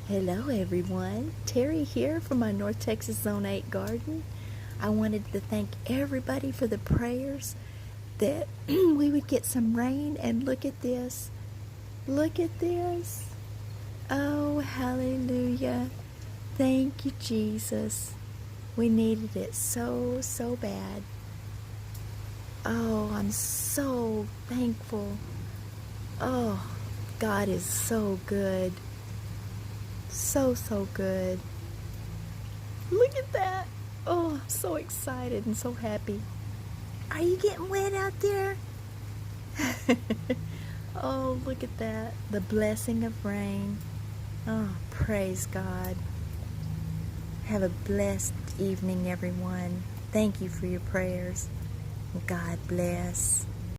Hello everyone, Terry here from my North Texas Zone 8 garden. I wanted to thank everybody for the prayers that we would get some rain, and look at this. Look at this. Oh, hallelujah. Thank you, Jesus. We needed it so bad. Oh, I'm so thankful. Oh, God is so good. So good. Look at that. Oh, I'm so excited and so happy. Are you getting wet out there? Oh, look at that. The blessing of rain. Oh, praise God. Have a blessed evening, everyone. Thank you for your prayers. God bless.